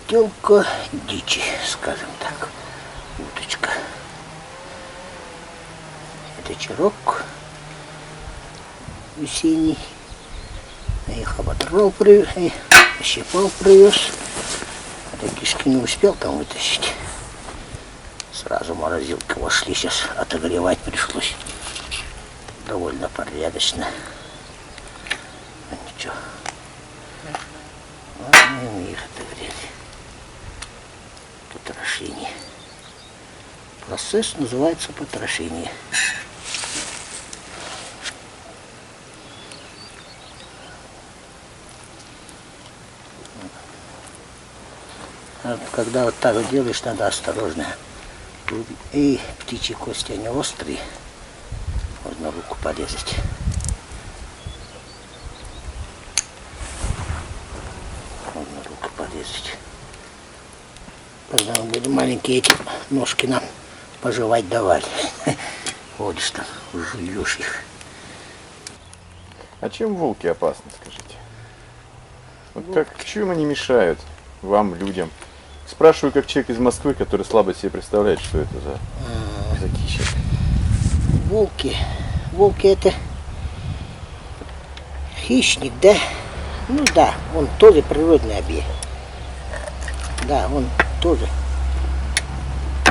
Подстилка дичи, скажем так. Уточка. Это черок весенний. Я их оботрал, щипал, привез. А кишки не успел там вытащить. Сразу морозилка вошли, сейчас отогревать пришлось. Довольно порядочно. Ну ничего. Ладно, их отогреть. Потрошение. Процесс называется потрошение. А когда вот так вот делаешь, надо осторожно. И птичьи кости, они острые. Можно руку порезать. Можно руку порезать. Когда мы были маленькие, эти ножки нам пожевать давали. Ходишь там, жуешь их. А чем волки опасны, скажите? Вот как, чем они мешают вам, людям? Спрашиваю, как человек из Москвы, который слабо себе представляет, что это за хищник. Волки это хищник, да? Ну да, он тоже природный объект. Да, он тоже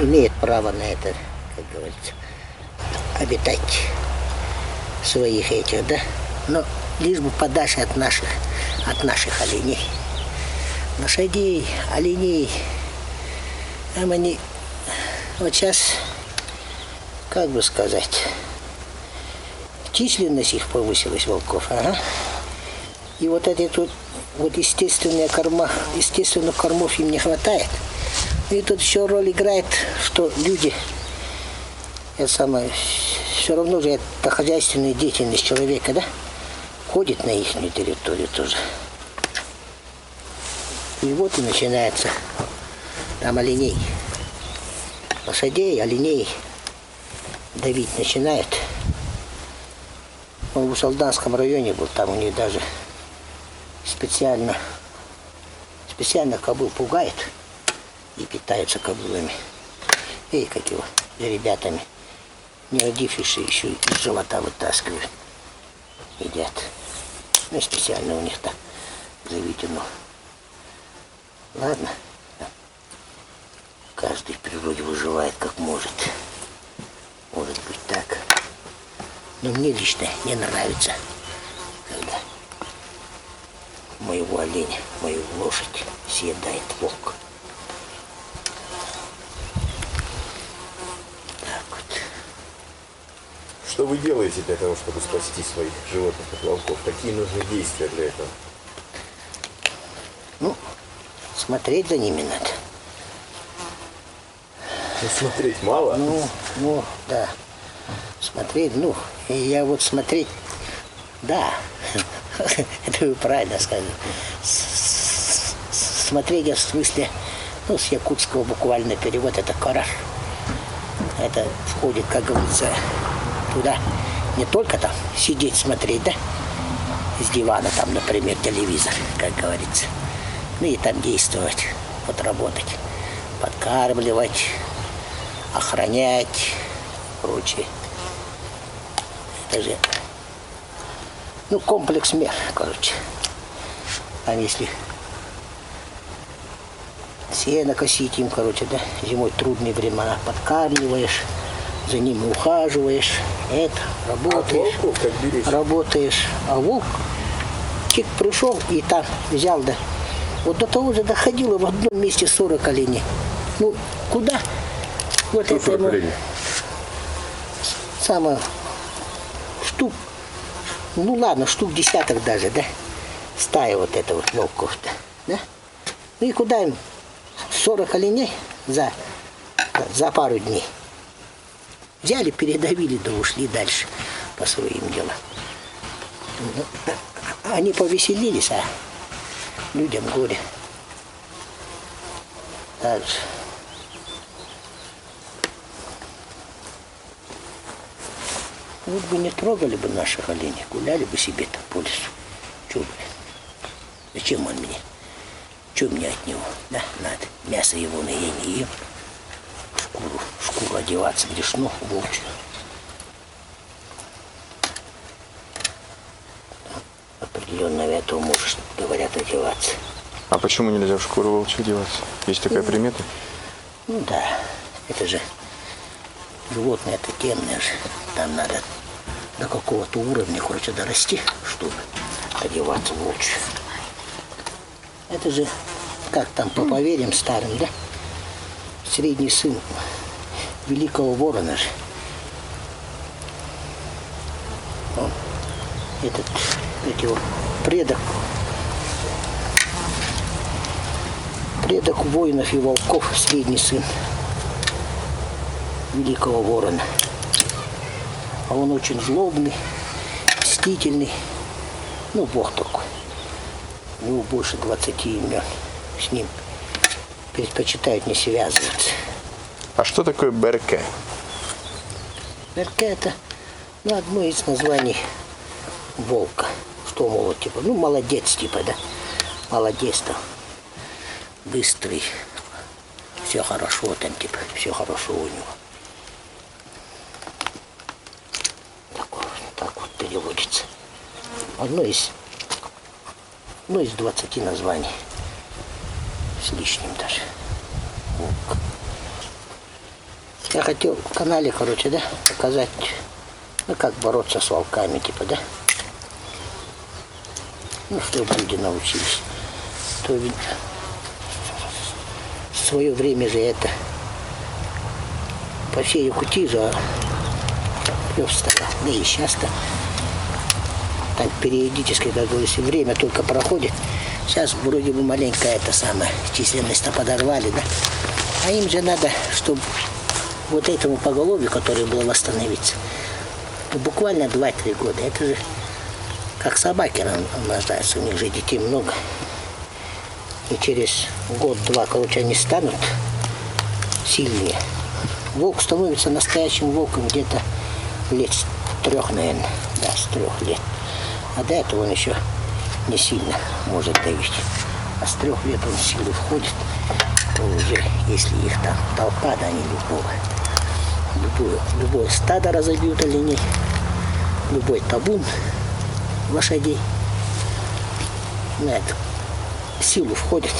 имеет право на это, как говорится, обитать в своих этих, да? Но лишь бы подальше от наших оленей. Лошадей, оленей. Там они вот сейчас, как бы сказать, численность их повысилась, волков, ага. И вот этот вот естественных кормов им не хватает. И тут еще роль играет, что люди, это самое, все равно же это хозяйственная деятельность человека, да, ходит на их территорию тоже. И вот и начинается там оленей, лошадей, оленей давить начинает. Он в Салданском районе был, там у них даже специально кобыл пугает и питаются кобылами. И как его, ребятами, не родившиеся еще из живота вытаскивают, едят. Ну, специально у них так заведено. Ладно, каждый в природе выживает как может. Может быть так. Но мне лично не нравится, когда моего оленя, мою лошадь съедает волк. Так вот. Что вы делаете для того, чтобы спасти своих животных от волков? Какие нужны действия для этого? Ну, смотреть за ними надо. Смотреть мало? Ну, да. Смотреть, и я вот смотреть, да, это вы правильно сказали. Смотреть я в смысле, с якутского буквально перевод, это караш. Это входит, как говорится, туда не только там сидеть, смотреть, да, с дивана там, например, телевизор, как говорится. Ну и там действовать, вот работать, подкармливать, охранять, прочее. Это же, комплекс мер, короче. Там если сено косить им, короче, да, зимой трудные времена, подкармливаешь, за ними ухаживаешь, работаешь. А волк пришел и там взял, да. Вот до того же доходило в одном месте 40 оленей. Ну, куда? Вот это самое штук, штук десяток даже, да? Стая вот этого волков-то, да? Ну и куда им 40 оленей за пару дней? Взяли, передавили, да ушли дальше по своим делам. Они повеселились, а людям горе. Дальше. Вот бы не трогали бы наших оленей, гуляли бы себе там по лесу. Чего бы? Зачем он мне? Что мне от него? Да, надо. Мясо его я не ем. Шкуру одеваться, грешно, волчью. Определенно этого можешь, говорят, одеваться. А почему нельзя в шкуру волчью одеваться? Есть такая примета? Ну да, это же животное, это темное же. Там надо до какого-то уровня, короче, дорасти, чтобы одеваться волчью. Это же, как там по поверьям старым, да? Средний сын великого ворона же. Он, этот его предок воинов и волков, средний сын великого ворона. А он очень злобный, мстительный. Ну, бог такой. У него больше 20 имен. С ним предпочитают не связываться. А что такое берке? Берке — это одно из названий волка. Что, мол, типа, молодец, типа, да. Молодец там. Быстрый. Все хорошо там, типа, все хорошо у него. Так вот переводится. Одно из 20 названий. С лишним даже. Волк. Я хотел в канале, короче, да, показать, как бороться с волками, типа, да. Чтобы люди научились. То ведь в свое время же это по всей Якутии же пёс стоял. Да и сейчас-то так периодически, как говорится, время только проходит. Сейчас вроде бы маленькая это самая численность-то подорвали, да. А им же надо, чтобы вот этому поголовью, которое было восстановиться, буквально 2-3 года. Это же как собаки рождаются, у них же детей много. И через год-два, короче, они станут сильнее. Волк становится настоящим волком где-то лет с 3, наверное. Да, с 3 лет. А до этого он еще не сильно может давить. А с 3 лет он в силу входит, то уже, если их там толпа, да они любое стадо разобьют оленей, любой табун лошадей. На это в силу входит.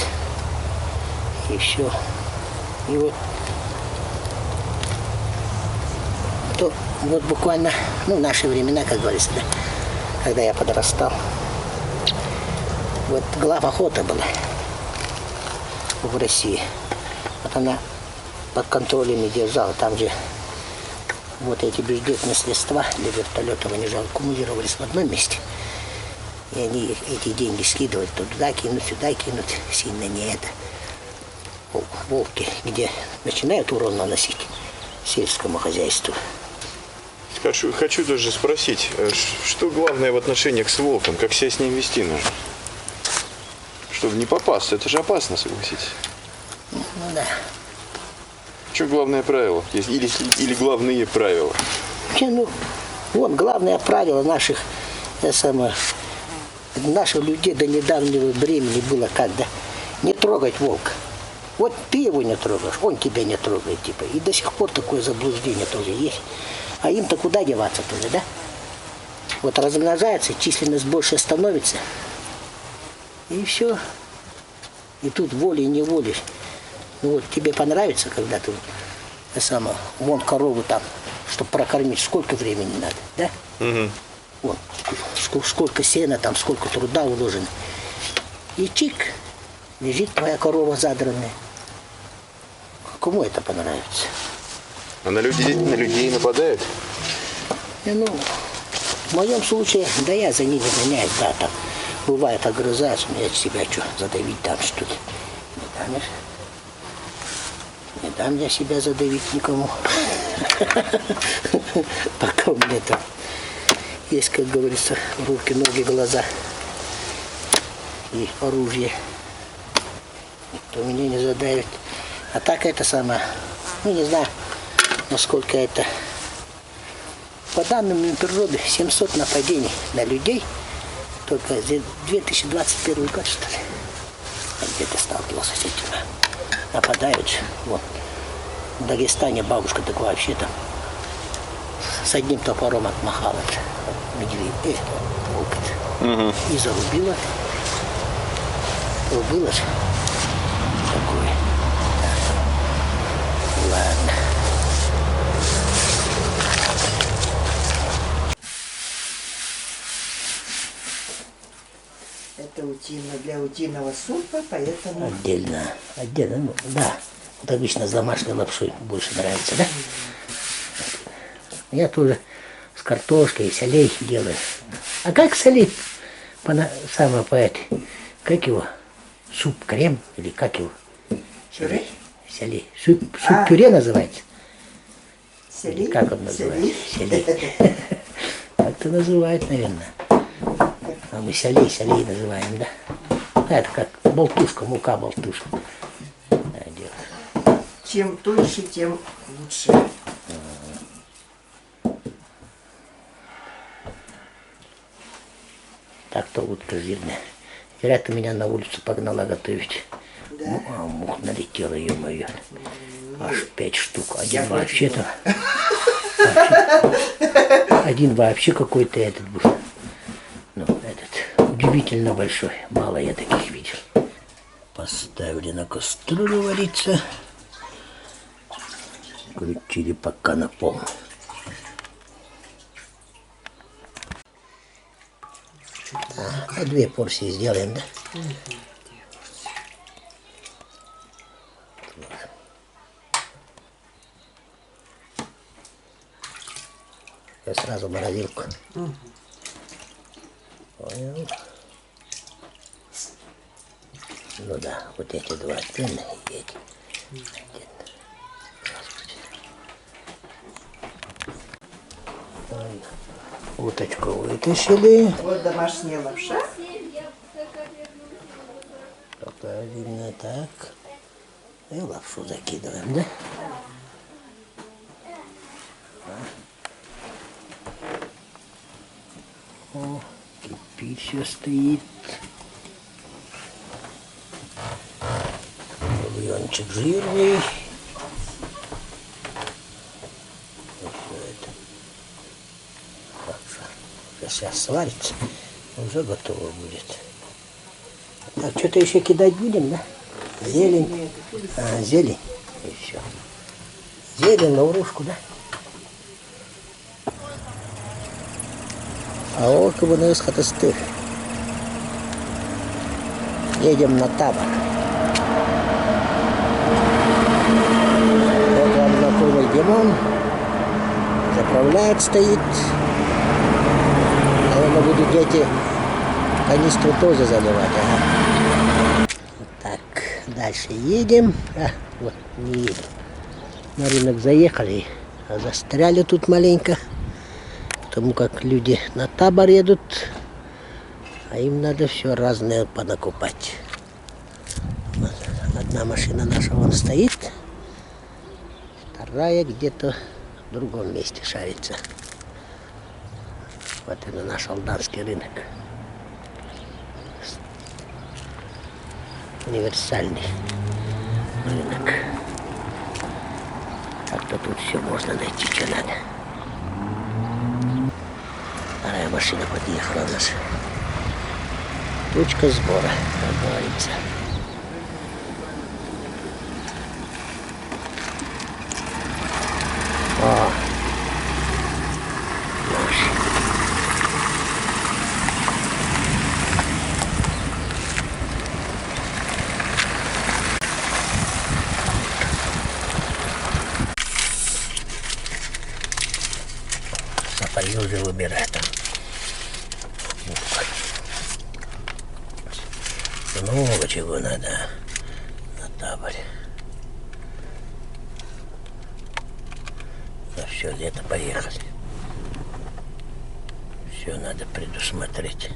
И все. И вот то вот буквально, в наши времена, как говорится, да, когда я подрастал, вот главохота была в России. Вот она под контролем и держала. Там же вот эти бюджетные средства для вертолетов, они же аккумулировались в одном месте. И они эти деньги скидывали, туда кинуть, сюда кинуть. Сильно не это. Волки, где начинают урон наносить сельскому хозяйству. Хочу даже спросить, что главное в отношениях с волком? Как себя с ним вести нужно? Чтобы не попасться, это же опасно, согласитесь. Ну да. Что главное правило? Или главные правила? Вот главное правило наших людей до недавнего времени было когда не трогать волка. Вот ты его не трогаешь, он тебя не трогает, типа. И до сих пор такое заблуждение тоже есть. А им-то куда деваться тоже, да? Вот размножается, численность больше становится. И все. И тут волей-неволей. Ну вот тебе понравится, когда ты вон корову там, чтобы прокормить, сколько времени надо, да? Угу. Вот, сколько сена там, сколько труда уложено. И чик, лежит твоя корова задранная. Кому это понравится? А на людей нападают? В моем случае, да я за ними гоняюсь, да, там, бывает огрызаюсь, но я себя что, задавить там что ли? Не дам я себя задавить никому. Пока у меня там есть, как говорится, руки, ноги, глаза и оружие. Никто меня не задавит. А так это самое, не знаю, насколько это. По данным Минприроды, 700 нападений на людей только за 2021 год, что ли. где ты сталкивался с этим? Нападают. Вот. В Дагестане бабушка так вообще там с одним топором отмахала медведь, волк, и зарубила. Было же такое. Ладно. Это для утиного супа, поэтому... Отдельно, ну, да. Вот обычно с домашней лапшой больше нравится, да? Я тоже с картошкой, солей делаю. А как солей? Самое по этой, как его? Суп-крем или как его? Пюре? Солей. Суп-пюре называется? Сели? Как он называется? Солей. Как-то называют, наверное. А мы солей называем, да? Это как болтушка, мука-болтушка. Чем тоньше, тем лучше. Так-то утка жирная. Вчера ты меня на улицу погнала готовить. Да? Ну, а мух налетела, ё-моё. Аж 5 штук. Один вообще какой-то этот был. Ну, этот удивительно большой. Мало я таких видел. Поставили на кастрюлю вариться. Крутили пока на пол. А 2 порции сделаем, да? Я сразу в морозилку. Понял. Ну да, вот эти 2 отдельно и эти отдельно. Уточку вытащили. Вот домашняя лапша. Правильно так. И лапшу закидываем, да? О, кипит все стоит. Бульончик жирный. Сейчас сварится, уже готово будет. Так, что-то еще кидать будем, да? Зелень. Зелень. И все. Зелень, лаврушку, да? А около нас хатастых. Едем на табор. Вот вам знакомый Димон. Заправляет, стоит. Наверное, будут эти канистры тоже заливать. Ага. Так, дальше едем. Вот, не едем. На рынок заехали, а застряли тут маленько. Потому как люди на табор едут, а им надо все разное понакупать. Вот. Одна машина наша вон стоит, вторая где-то в другом месте шарится. Вот это наш алданский рынок. Универсальный рынок. Так-то тут все можно найти, что надо. Вторая машина подъехала у нас. Точка сбора, как говорится. О, наш. Сапоги уже выбирать там. Много чего надо на таборе. На все лето поехали. Все надо предусмотреть.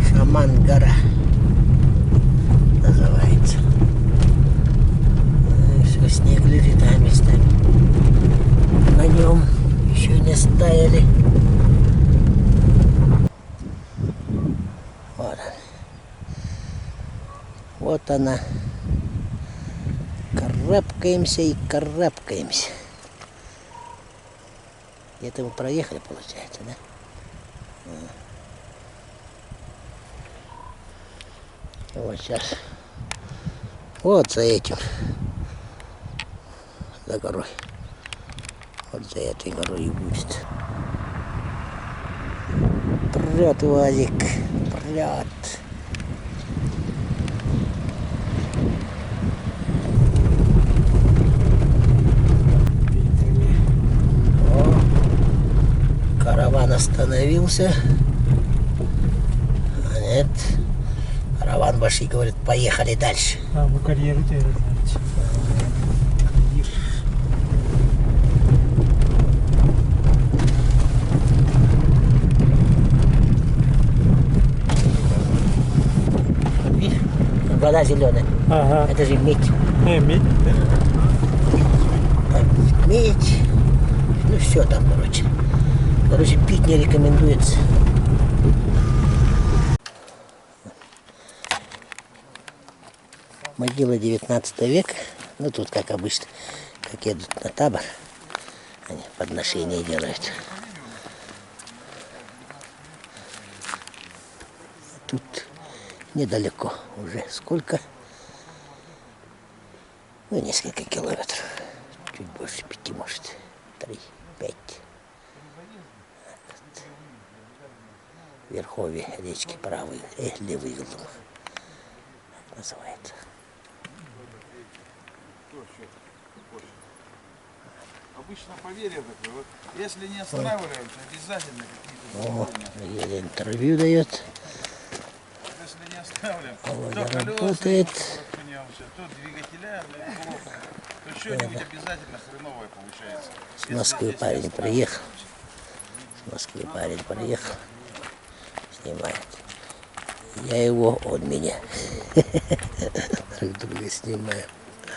Шаман-гора. Снег лежит, а местами на нем еще не стаяли. Вот она. Вот она. Карабкаемся и карабкаемся. Это мы проехали, получается, да? Вот сейчас. Вот за этим. За горой. Вот за этой горой и будет. Прет УАЗик. Прет. Караван остановился. А нет. Караван большой говорит, поехали дальше. А, вы карьеру делаете. Видишь? Вода зеленая. Ага. Это же медь. Медь? Медь. Ну все там, короче. Короче, пить не рекомендуется. Могила 19 века. Ну тут, как обычно, как едут на табор, они подношения делают. Тут недалеко уже. Сколько? Ну, несколько километров. Чуть больше 5, может. 3, 5. В верховье речки правый, левый Илом. Так называется. Обычно поверье такое. Вот, если не останавливаемся, обязательно какие-то О, интервью дает. Если не останавливаем, Володя то работает. колеса проткнемся, то двигателя плохо, то что-нибудь обязательно хреновое получается. С Москвы парень приехал. С Москвы парень приехал. Снимает. Я его, он меня. Друг друга снимаем.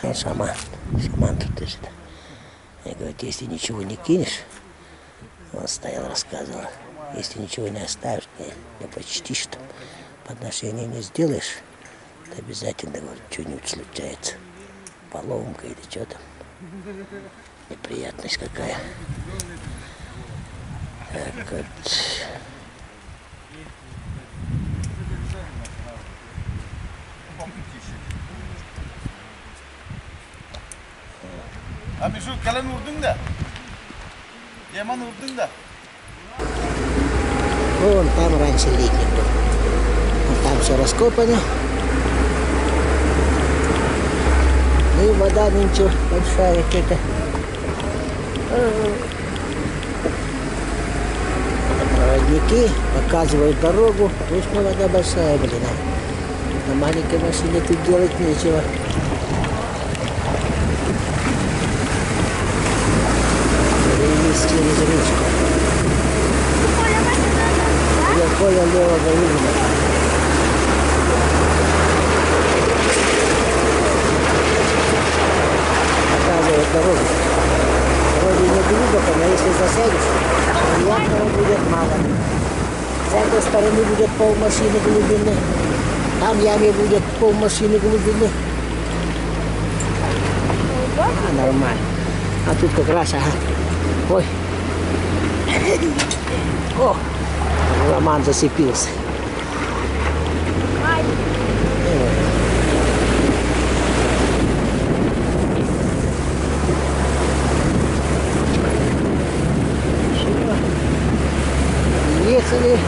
Он шаман. Шаман тут лежит. Я говорю, если ничего не кинешь, он стоял, рассказывал, если ничего не оставишь, не почтишь, там, подношения не сделаешь, то обязательно, говорит, что-нибудь случается. Поломка или что там. Неприятность какая. Так вот. Abi şu kalan vurdun da. Yaman vurdun da. Вон там раньше летник был. Вот там все раскопано. Ну и вода нынче большая какая-то. Проводники показывают дорогу. Точно вода большая, блин. На маленькой машине тут делать нечего. Перевести через речку. Я понял, левого видно. Показывает дорогу. Вроде не глубоко, но если засядешь, явного будет мало. С этой стороны будет полмашины глубины. Там в яме будет полмашины глубины. А, нормально. А тут как раз, ага. Ой. О, Роман зацепился. Ехали.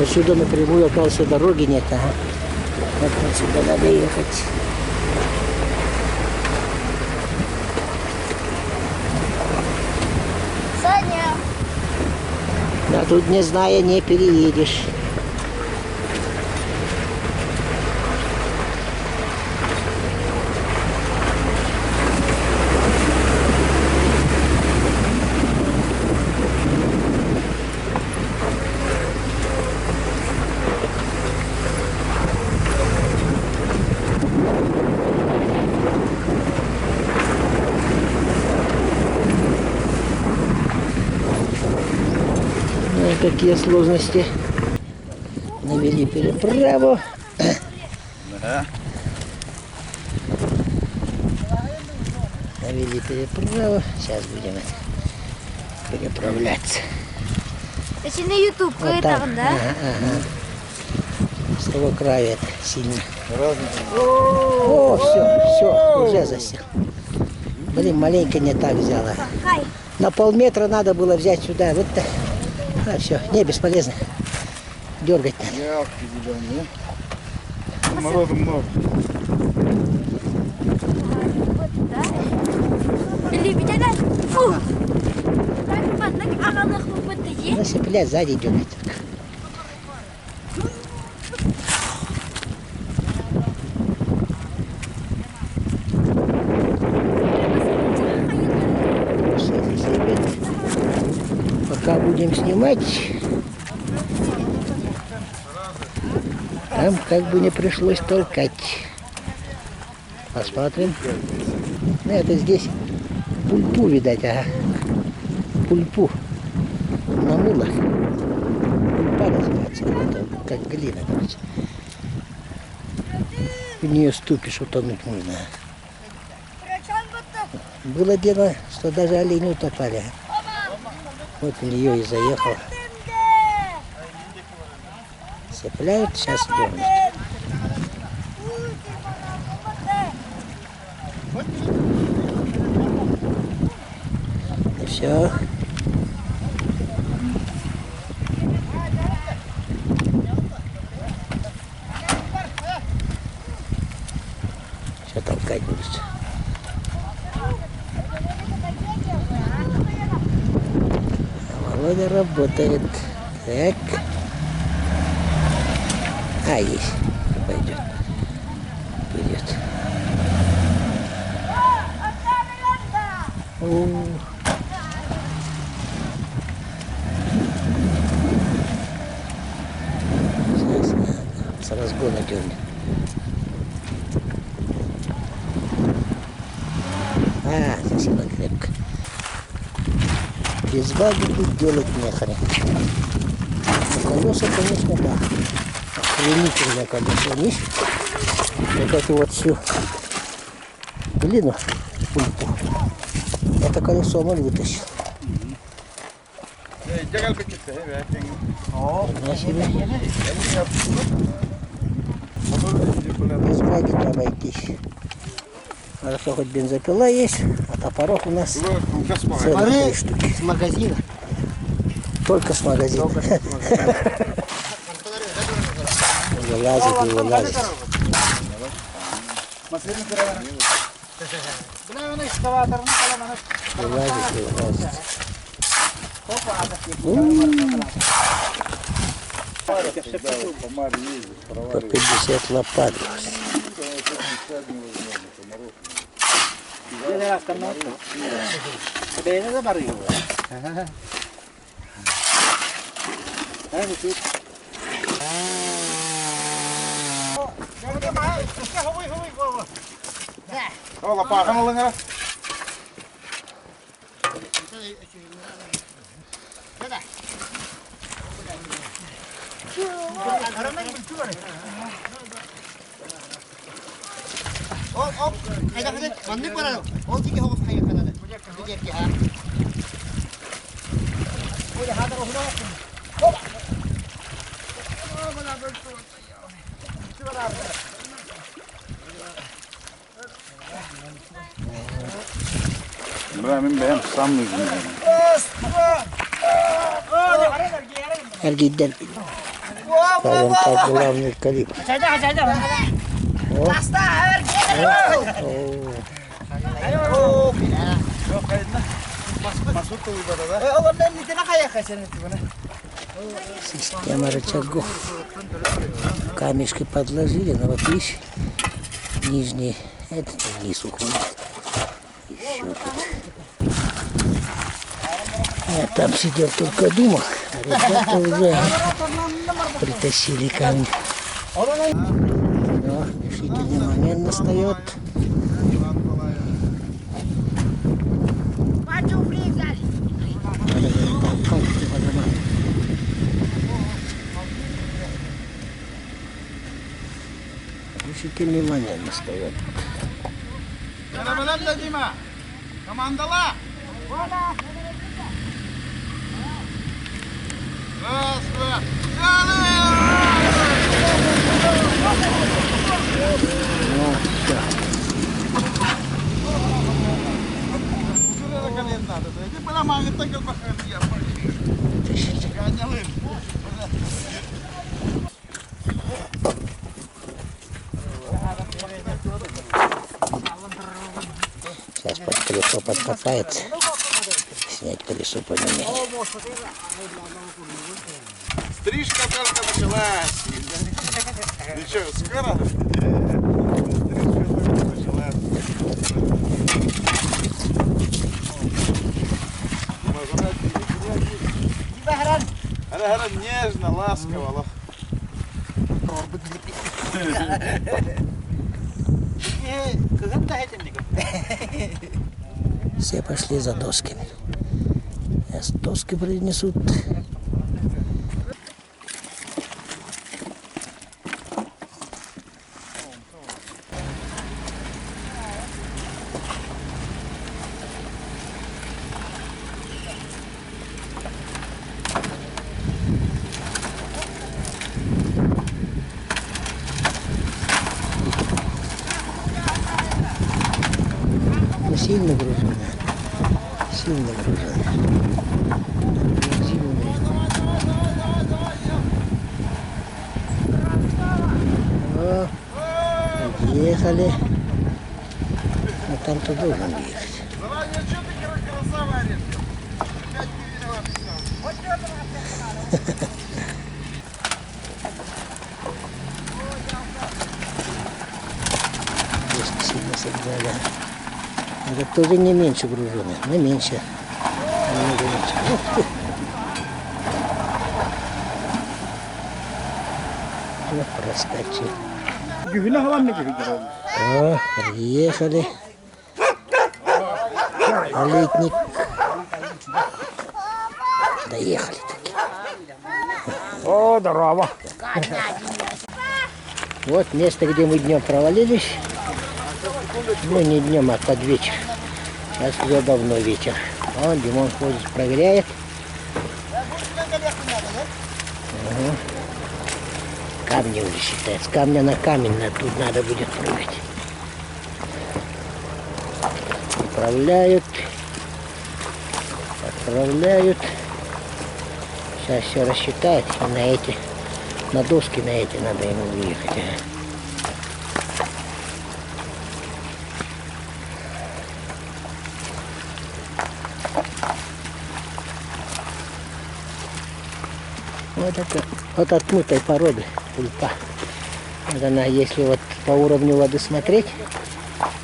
Отсюда напрямую, оказывается, дороги нет. Ага. Вот отсюда надо ехать. Саня! Да тут, не зная, не переедешь. какие сложности. Навели переправу. Да. Навели переправу. Сейчас будем переправляться. Это на YouTube Вот там, там, да? ага. С того края это сильно. О, все, уже засел. Блин, маленько не так взяла. На полметра надо было взять сюда. Вот так. А, все, не, бесполезно. Дергать надо. Ялки зеленые. Мороза много. Фу! Как Насыплять сзади дергать только. Пока будем снимать, там как бы не пришлось толкать. Посмотрим. Ну, это здесь пульпу, видать, ага. Пульпу намыло. Пульпа называется. Это как глина, короче. В нее ступишь, утонуть можно. Было дело, что даже олени утопали. Вот в нее и заехал. Цепляют, сейчас дернут. И все. Все толкать будут. Володя работает. Так. А, есть. Пойдет. Пойдет. Сейчас с разгона дернет. А, засела крепко. Без баги тут делать нехрен. Колеса, конечно, да. Охренительное колесо. Видишь? Вот эту вот всю глину, пульпу. Это колесо он вытащил. На себе. Без баги не обойтись. Хорошо, хоть бензопила есть, а топоров у нас целых 3 штуки. С магазина. Только с магазина. Вылазит и вылазит. Вылазит и вылазит. По 50 лопат. Лопата малыга. Бля, мен бәйім сам нужен. Скажем так, главный калибр. Система рычагов. Камешки подложили, но вот видишь, нижний, этот вниз уходит. Еще тут. Я там сидел, только думал, а ребята уже притащили камни. Но решительный момент настает. Решительный момент настает. Карабалям, Дима! Командала! Раз, два, Вот, все. Сейчас под колесо подкопается. Снять колесо, поменять. Стрижка только началась. Ну что, скоро? Стрижка только началась. Она нежно, ласково. Все пошли за досками. Сейчас доски принесут. Ну, сильно груженая. Сильно груженая. Сильная. О, ехали. А там то должен ехать. Заранее что ты красава орешь? 5 виноват. Доски сильно согнали. Это тоже не меньше груженый, но меньше. Намного меньше. Ух ты. Вот проскочил. О, приехали. Летник. Доехали таки. О, здорово. Вот место, где мы днем провалились. Ну, не днем, а под вечер. Сейчас уже давно вечер. Вон Димон ходит, проверяет. Ага. Камни уже считает. С камня на камень тут надо будет прыгать. Отправляют. Отправляют. Сейчас все рассчитают. И на доски на эти надо ему выехать. Ага. Вот отмытой породы пульпа. Вот она, если вот по уровню воды смотреть,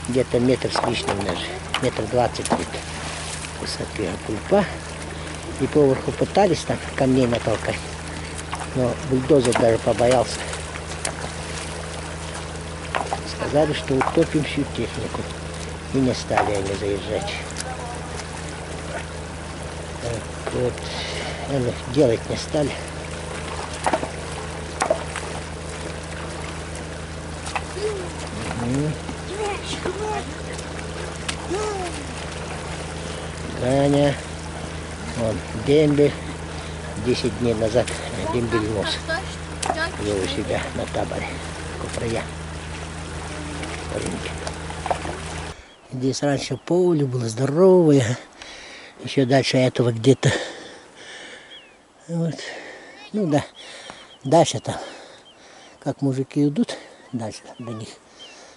где-то метр с лишним даже, 1,20 м где-то высоты пульпа. И поверху пытались там камней натолкать, но бульдозер даже побоялся. Сказали, что утопим всю технику. И не стали они заезжать. Так вот, они делать не стали. Ганя, вон, дембель, 10 дней назад дембель нос его у себя на таборе, купрая. Здесь раньше поле было здоровое, еще дальше этого где-то, вот, ну да, дальше там, как мужики идут, дальше до них,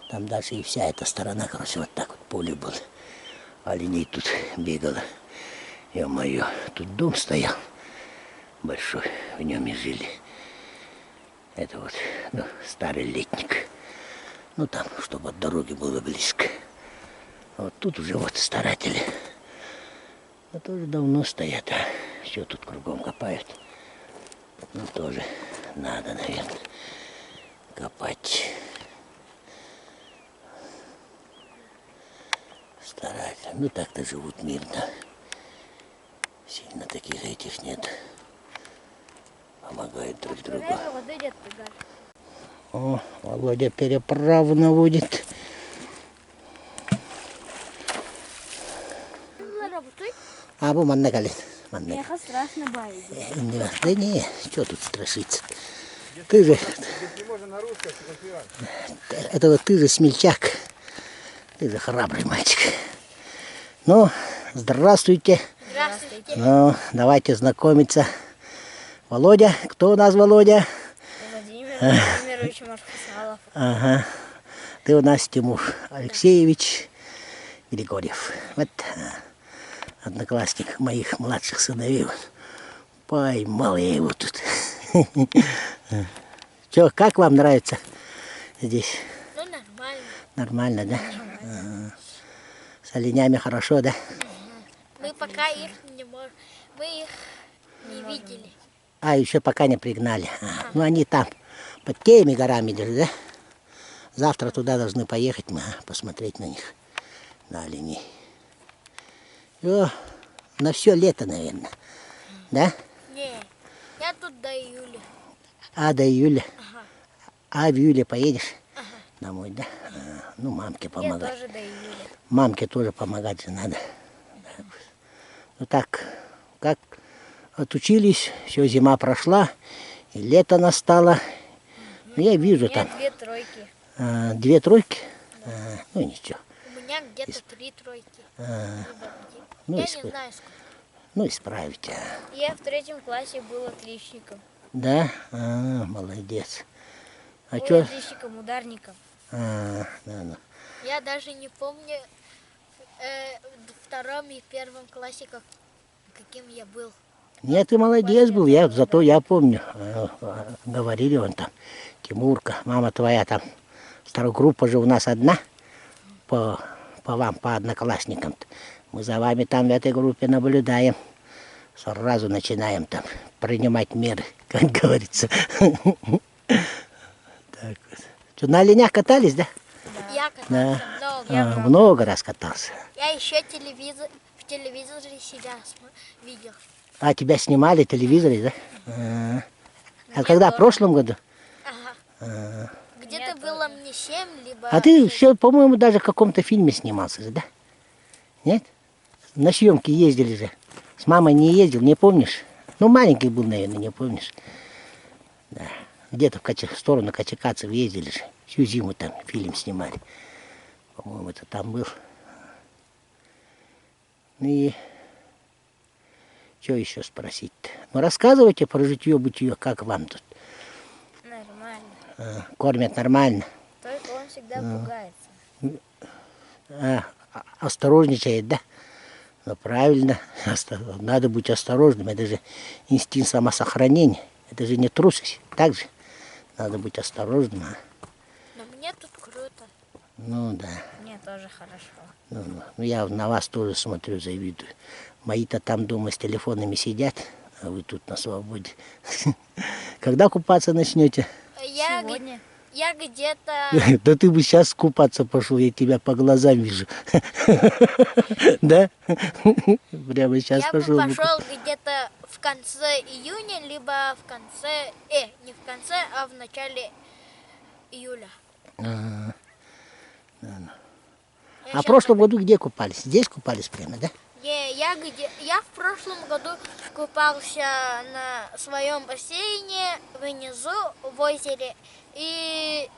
там дальше и вся эта сторона, короче, вот так вот поле было. Оленей тут бегало. Ё-моё, тут дом стоял большой, в нем и жили. Это вот, ну, старый летник. Ну там, чтобы от дороги было близко. А вот тут уже вот старатели. А тоже давно стоят, а все тут кругом копают. Ну тоже надо, наверное, копать. Стараются. Ну так-то живут мирно. Сильно таких этих нет. Помогают друг другу. О, Володя переправу наводит. Абу маннагалин. Я страшно боюсь. Да не, что тут страшиться? Ты же... Это вот ты же смельчак. Ты же храбрый мальчик. Ну, здравствуйте. Здравствуйте. Ну, давайте знакомиться. Володя. Кто у нас Володя? Владимир Владимирович Марфусалов. Ага. Ты у нас Тимур Алексеевич Григорьев. Вот одноклассник моих младших сыновей. Поймал я его тут. Че, как вам нравится здесь? Ну, нормально. Нормально, да? Ага. С оленями хорошо, да? Мы пока их не можем. Мы их не видели. А, еще пока не пригнали. Ну, они там, под теми горами держат, да? Завтра туда должны поехать мы, посмотреть на них, на оленей. О, на все лето, наверное. Да? Не, я тут до июля. А, до июля? Ага. А в июле поедешь? Домой, да? Ну, мамке Я помогать. тоже до июля. Мамке тоже помогать же надо. Ну так, как отучились, все, зима прошла, и лето настало. Ну, я вижу У меня там 2 тройки. 2 тройки. Ну, ничего. У меня где-то 3 тройки. Ну, Я исп- не знаю сколько. Ну, исправите. Я в 3 классе был отличником. Да? Молодец. А Был что? отличником, ударником. Да. Я даже не помню в 2 и 1 классе, каким я был. Нет, ты молодец был, зато я помню. Говорили он там, Тимурка, мама твоя там. Старогруппа же у нас одна по вам, по одноклассникам. Мы за вами там в этой группе наблюдаем. Сразу начинаем там принимать меры, как говорится. Так вот. Что, на оленях катались, да? Я катался много. Много раз катался. Я еще в телевизоре себя видел. А, тебя снимали в телевизоре, да? А когда, в прошлом году? Ага. Где-то было мне 7, либо... А ты 6. еще, по-моему, даже в каком-то фильме снимался же, да? Нет? На съемки ездили же. С мамой не ездил, не помнишь? Ну, маленький был, наверное, не помнишь. Да. Где-то в сторону Качакацев ездили же. Всю зиму там фильм снимали. По-моему, это там был. Ну и... Что еще спросить-то? Ну, рассказывайте про житье-бытие, как вам тут? Нормально. Кормят нормально? Только он всегда пугается. Осторожничает, да? Ну, правильно. Надо быть осторожным. Это же инстинкт самосохранения. Это же не трусость. Так же? Надо быть осторожным. Но мне тут круто. Ну, да. Мне тоже хорошо. Ну, я на вас тоже смотрю, завидую. Мои-то там дома с телефонами сидят, а вы тут на свободе. Когда купаться начнете? Сегодня? Я где-то... Да ты бы сейчас купаться пошел, я тебя по глазам вижу. Да? Прямо сейчас Я бы пошел. пошел где-то в конце июня, либо в конце... не в конце, а в начале июля. А в прошлом году где купались? Здесь купались прямо, да? Я в прошлом году купался на своем бассейне внизу в озере. И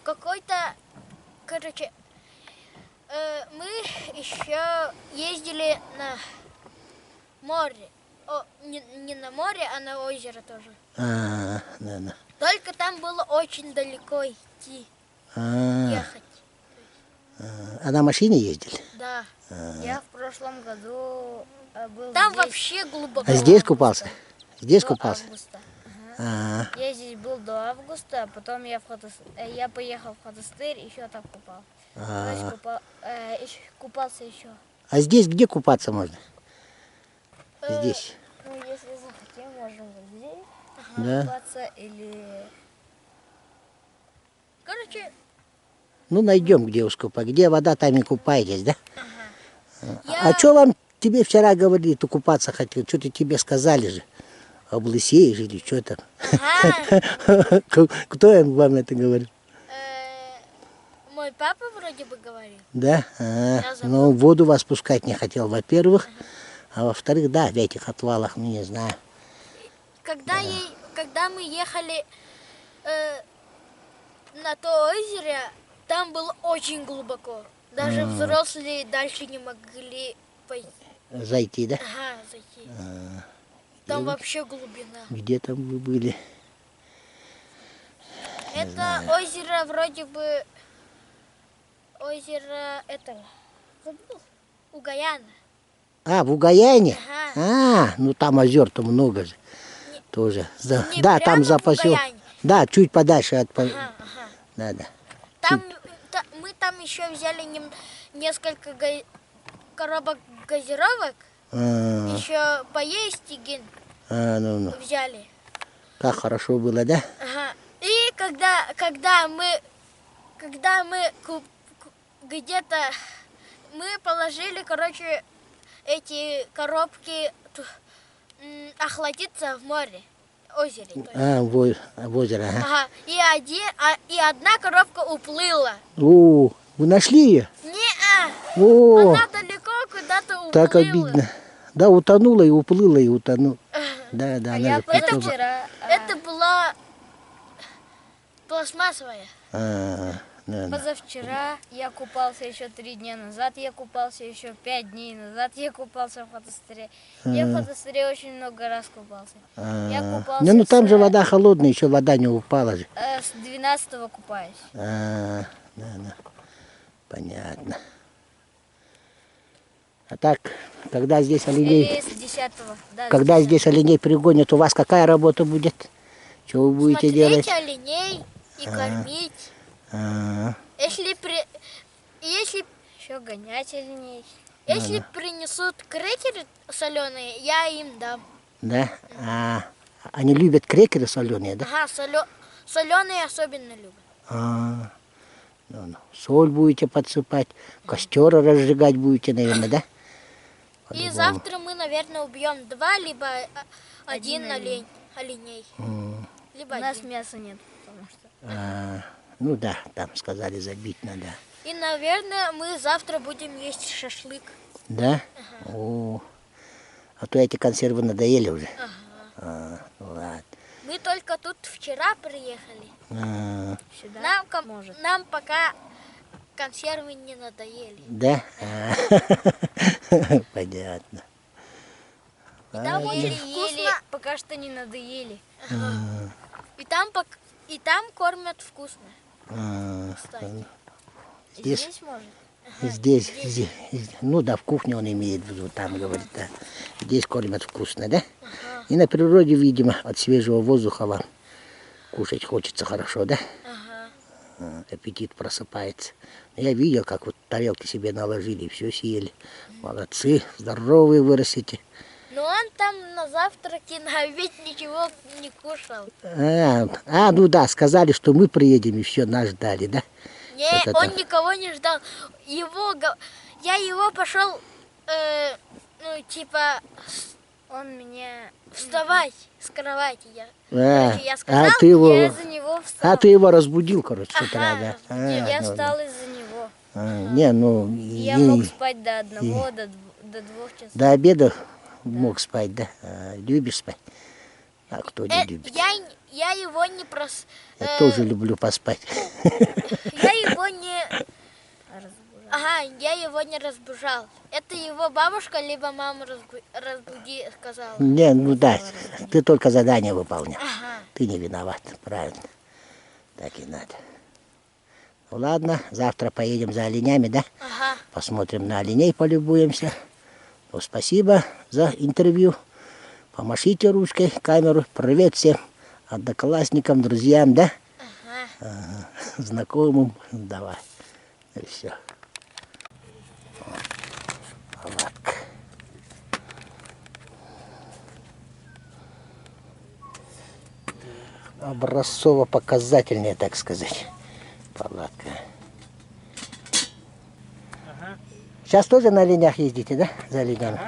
какой-то, короче, мы еще ездили на море. Не на море, а на озеро тоже. Да. Только там было очень далеко идти, ехать. А на машине ездили? Да. Я в прошлом году был Там здесь вообще глубоко. А здесь купался? Здесь до купался? августа. А, Я здесь был до августа, а потом я поехал в Хадастырь, еще там купал. То есть купался еще. а здесь где купаться можно? Здесь. Ну, если захотим, можем вот здесь Да. купаться или... Короче, Ну, найдем, где ускупать. Где вода, там и купаетесь, да? я... А что вам тебе вчера говорили, ты купаться хотел? Что-то тебе сказали же. облысеешь или что там? Ага. Кто вам это говорит? Мой папа вроде бы говорил. Да? Я забыл. Ну, воду вас пускать не хотел, во-первых. А во-вторых, да, в этих отвалах, ну, не знаю. Когда мы ехали на то озеро, там было очень глубоко. Даже взрослые дальше не могли пойти. Зайти, да? Ага, зайти. Там вообще глубина. Где там вы были? Это озеро вроде бы озеро этого. Забыл. У Гаяна. А, в Угаяне? Ага. Ну там озер-то много же. Тоже. Не Да, прямо там за в посел. Угаяне. Да, чуть подальше от... Ага, ага. Да, да. Мы там еще взяли несколько коробок газировок. Еще поесть и Ну. взяли. Как хорошо было, да? Ага. И когда мы где-то мы положили, короче, эти коробки охладиться в море, озере. То есть. В озеро, ага. Ага. И одна коробка уплыла. О, вы нашли ее? Не-а. О, Она далеко куда-то уплыла. так обидно. Да, утонула и уплыла, и утонула. Да, она Я же потом... позавчера... Это была пластмассовая. Да. Позавчера я купался еще 3 дня назад, я купался еще 5 дней назад, я купался в Фотостыре. Я в Фотостыре очень много раз купался. Я купался Не, ну там же с, вода холодная, еще вода не упала же. с 12-го купаюсь. Да. Понятно. А так, когда здесь оленей... Или с 10-го. Да, Когда здесь оленей пригонят, у вас какая работа будет? Что вы будете делать? Смотреть оленей и кормить. Если еще гонять оленей. Если принесут крекеры соленые, я им дам. Да? Они любят крекеры соленые, да? Ага, соленые особенно любят. Ну. Соль будете подсыпать, костер разжигать будете, наверное, да? И завтра мы, наверное, убьем 2, либо один оленей. Либо У нас один. мяса нет, потому что... Ну да, там сказали забить надо. И, наверное, мы завтра будем есть шашлык. Да? О, а то эти консервы надоели уже. Ну ладно. Мы только тут вчера приехали. Сюда Нам пока консервы не надоели. Да? Понятно. И там очень Еле, вкусно. пока что не надоели. И там кормят вкусно. Кстати. Здесь, может? здесь, ну да, в кухне он имеет в виду, там говорит, да. Здесь кормят вкусно, да? И на природе, видимо, от свежего воздуха вам кушать хочется хорошо, да? Аппетит просыпается. Я видел, как вот тарелки себе наложили и все съели. Молодцы, здоровые вырастете. Но он там на завтраке, на обед ничего не кушал. Ну да, сказали, что мы приедем, и все, нас ждали, да? Не, он никого не ждал. Я его пошел, Он меня... вставать с кровати. А, я сказал, ты его, Я за него встал. ты его разбудил, короче, с утра, Ага, да? Я Ну, встал из-за него. не, ну, Я мог спать до 1, до 2 часов. до обеда мог спать, да? Любишь спать? А кто не любит? Я его не Я тоже люблю поспать. Я его не... Ага, я его не разбужал. Это его бабушка, либо мама разбуди сказала. Не, ну да, ты только задание выполнял. Ага. Ты не виноват, правильно. Так и надо. Ну ладно, завтра поедем за оленями, да? Ага. Посмотрим на оленей, полюбуемся. Ну, спасибо за интервью. Помашите ручкой, камеру. Привет всем одноклассникам, друзьям, да? Ага. Знакомым. Давай. И все. Палатка. Образцово-показательная, так сказать, палатка. Сейчас тоже на оленях ездите, да? За оленями?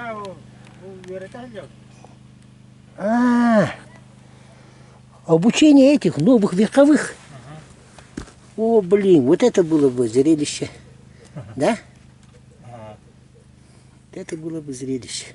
Обучение этих новых верховых. О, блин, вот это было бы зрелище. Да? Это было бы зрелище.